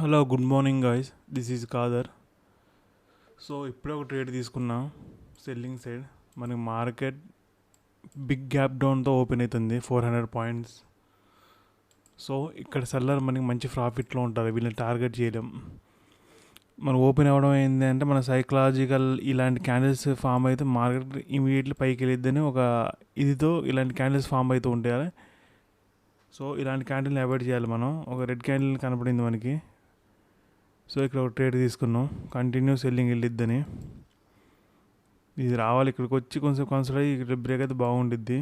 Hello good morning guys, this is Khader. So ఇప్పుడే ఒక trade తీసుకున్నా సెల్లింగ్ సైడ్. మనకి మార్కెట్ బిగ్ గ్యాప్ డౌన్తో ఓపెన్ అవుతుంది 400 పాయింట్స్. సో ఇక్కడ సెల్లర్ మనకి మంచి ప్రాఫిట్లో ఉంటారు, వీళ్ళని టార్గెట్ చేయలేం. మనం ఓపెన్ అవ్వడం ఏంటి అంటే మన సైకలాజికల్ ఇలాంటి క్యాండిల్స్ ఫామ్ అయితే మార్కెట్ ఇమీడియట్లీ పైకి వెళ్ళిద్దని ఒక ఇదితో ఇలాంటి క్యాండిల్స్ ఫామ్ అవుతూ ఉంటాయి. సో ఇలాంటి క్యాండిల్ని అవాయిడ్ చేయాలి మనం. ఒక రెడ్ క్యాండిల్ కనపడింది మనకి, సో ఇక్కడ ఒక ట్రేడ్ తీసుకున్నాం, కంటిన్యూ సెల్లింగ్ వెళ్ళిద్దని. ఇది రావాలి, ఇక్కడికి వచ్చి కొంచెం కన్సిడర్ అయ్యి ఇక్కడ బ్రేక్ అయితే బాగుండిద్ది.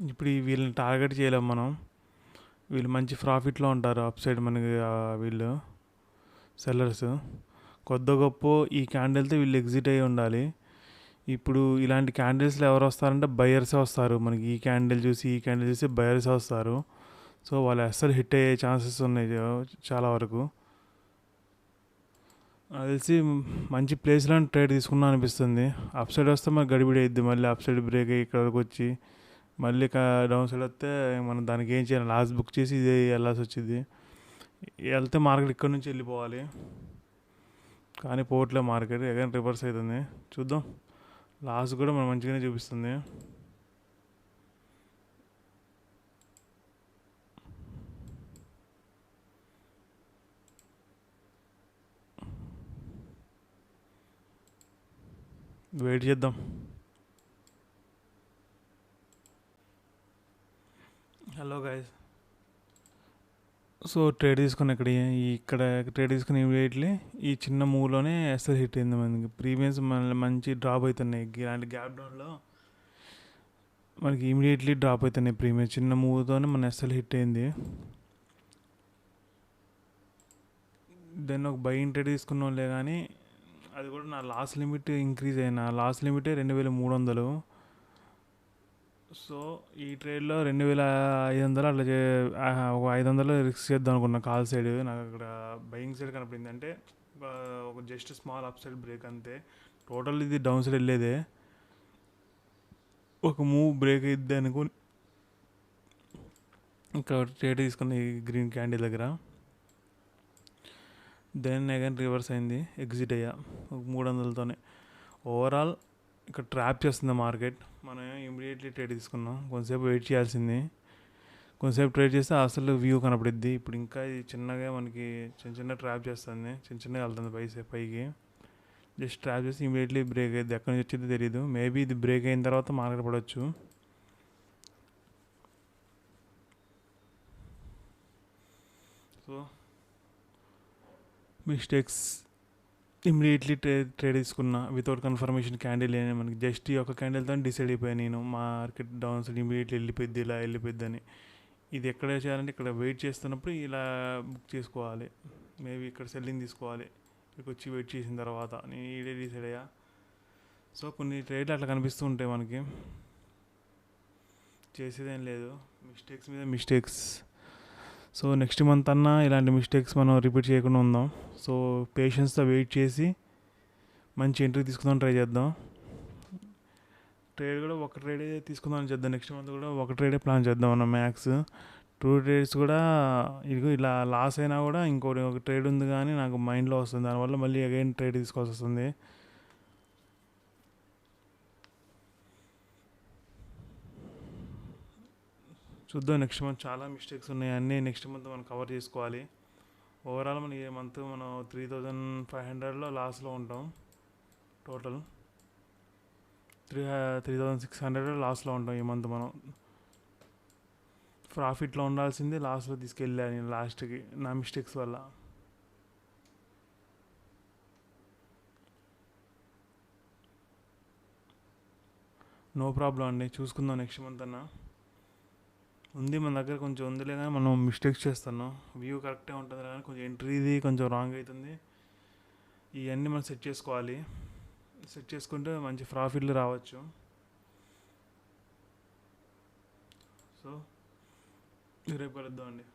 ఇప్పుడు వీళ్ళని టార్గెట్ చేయలేం మనం, వీళ్ళు మంచి ప్రాఫిట్లో ఉంటారు అప్ సైడ్ మనకి. వీళ్ళు సెల్లర్స్ కొద్ది గొప్ప ఈ క్యాండిల్తో వీళ్ళు ఎగ్జిట్ అయ్యి ఉండాలి. ఇప్పుడు ఇలాంటి క్యాండిల్స్లో ఎవరు వస్తారంటే బయర్సే వస్తారు. మనకి ఈ క్యాండిల్ చూసి బయర్సే వస్తారు. సో వాళ్ళు అస్సలు హిట్ అయ్యే ఛాన్సెస్ ఉన్నాయి చాలా వరకు. నాకు తెలిసి మంచి ప్లేస్లో ట్రేడ్ తీసుకున్నా అనిపిస్తుంది. అప్ సైడ్ వస్తే మనకి గడిబిడి అయ్యిద్ది, మళ్ళీ అప్ సైడ్ బ్రేక్ అయ్యి ఇక్కడికి వచ్చి మళ్ళీ డౌన్ సైడ్ వస్తే మనం దానికి ఏం చేయాలి, లాస్ట్ బుక్ చేసి ఇదే వెళ్ళాల్సి వచ్చింది. వెళ్తే మార్కెట్ ఇక్కడ నుంచి వెళ్ళిపోవాలి, కానీ పోవట్లే మార్కెట్, అగైన్ రివర్స్ అవుతుంది. చూద్దాం, లాస్ట్ కూడా మనం మంచిగానే చూపిస్తుంది. వెయిట్ చేద్దాం. హలో గైస్, సో ట్రేడ్ తీసుకుని ఇక్కడ ట్రేడ్ తీసుకుని ఇమీడియట్లీ ఈ చిన్న మూవ్లోనే ఎస్ఎల్ హిట్ అయింది మనకి. ప్రీమియమ్స్ మంచి డ్రాప్ అవుతున్నాయి, ఇలాంటి గ్యాప్ డౌన్లో మనకి ఇమీడియట్లీ డ్రాప్ అవుతున్నాయి ప్రీమియం. చిన్న మూవ్తోనే మన ఎస్ఎల్ హిట్ అయింది. దెన్ ఒక బయింగ్ ట్రేడ్ తీసుకున్నాంలే, కానీ అది కూడా నా లాస్ట్ లిమిట్ ఇంక్రీజ్ అయిన లాస్ట్ లిమిటే 2300. సో ఈ ట్రేడ్లో 2500 అట్లా ఒక 500 రిస్క్ చేద్దాం అనుకున్నా కాల్ సైడ్. నాకు అక్కడ బయింగ్ సైడ్ కనపడింది, అంటే ఒక just small up side break అంతే. టోటల్ ఇది డౌన్ సైడ్ వెళ్ళేదే, ఒక మూవ్ బ్రేక్ అయ్యిద్ది అనుకుని ఇంకా ట్రేడ్ తీసుకున్న ఈ గ్రీన్ క్యాండిల్ దగ్గర. దెన్ అగైన్ రివర్స్ అయింది, ఎగ్జిట్ అయ్యా ఒక 300తోనే. ఓవరాల్ ఇక్కడ ట్రాప్ చేస్తుంది మార్కెట్. మనం ఇమీడియట్లీ ట్రేడ్ తీసుకున్నాం, కొంతసేపు వెయిట్ చేయాల్సింది. కొంతసేపు ట్రేడ్ చేస్తే అసలు వ్యూ కనపడిద్ది. ఇప్పుడు ఇంకా ఇది చిన్నగా మనకి చిన్న ట్రాప్ చేస్తుంది, చిన్నగా వెళ్తుంది పైకి. జస్ట్ ట్రాప్ చేసి ఇమీడియట్లీ బ్రేక్ అయ్యింది. ఎక్కడి నుంచి వచ్చిందో తెలియదు, మేబీ ఇది బ్రేక్ అయిన తర్వాత మార్కెట్ పడవచ్చు. సో మిస్టేక్స్, ఇమీడియట్లీ ట్రేడ్ తీసుకున్నా వితౌట్ కన్ఫర్మేషన్ క్యాండిల్ అని. మనకి జస్ట్ ఈ ఒక క్యాండిల్తో డిసైడ్ అయిపోయాను నేను, మార్కెట్ డౌన్ సైడ్ ఇమీడియట్లీ వెళ్ళిపోద్ది, ఇలా వెళ్ళిపోద్ది అని. ఇది ఎక్కడ చేయాలంటే ఇక్కడ వెయిట్ చేస్తున్నప్పుడు ఇలా బుక్ చేసుకోవాలి. మేబీ ఇక్కడ సెల్లింగ్ తీసుకోవాలి, ఇక్కడికి వచ్చి వెయిట్ చేసిన తర్వాత నేను ఈడే డిసైడ్ అయ్యా. సో కొన్ని ట్రేడ్లు అట్లా కనిపిస్తూ ఉంటాయి మనకి, చేసేదేం లేదు, మిస్టేక్స్ మీద మిస్టేక్స్. సో నెక్స్ట్ మంత్ అన్నా ఇలాంటి మిస్టేక్స్ మనం రిపీట్ చేయకుండా ఉందాం. సో పేషెన్స్తో వెయిట్ చేసి మంచి ఎంట్రీ తీసుకుందాం, ట్రై చేద్దాం. ట్రేడ్ కూడా ఒక ట్రేడే తీసుకుందాం చేద్దాం, నెక్స్ట్ మంత్ కూడా ఒక ట్రేడే ప్లాన్ చేద్దాం అన్న మ్యాక్స్. 2 ట్రేడ్స్ కూడా ఇది ఇలా లాస్ అయినా కూడా ఇంకోటి ఒక ట్రేడ్ ఉంది కానీ నాకు మైండ్లో వస్తుంది, దానివల్ల మళ్ళీ అగైన్ ట్రేడ్ తీసుకోవాల్సి వస్తుంది. చూద్దాం, నెక్స్ట్ మంత్ చాలా మిస్టేక్స్ ఉన్నాయి, అన్నీ నెక్స్ట్ మంత్ మనం కవర్ చేసుకోవాలి. ఓవరాల్ మనం ఈ మంత్ మనం 3500లో లాస్లో ఉంటాం. టోటల్ 3600 లాస్లో ఉంటాం ఈ మంత్. మనం ప్రాఫిట్లో ఉండాల్సింది లాస్ట్లో తీసుకెళ్ళాను నేను లాస్ట్కి, నా మిస్టేక్స్ వల్ల. నో ప్రాబ్లం అండి, చూసుకుందాం నెక్స్ట్ మంత్ అన్నా. ఉంది మన దగ్గర కొంచెం ఉందిలే, కానీ మనం మిస్టేక్స్ చేస్తున్నాం. వ్యూ కరెక్టే ఉంటుంది కానీ కొంచెం ఎంట్రీది కొంచెం రాంగ్ అవుతుంది. ఇవన్నీ మనం సెట్ చేసుకోవాలి, సెట్ చేసుకుంటే మంచి ప్రాఫిట్లు రావచ్చు. సో రేపు కలుద్దాం అండి.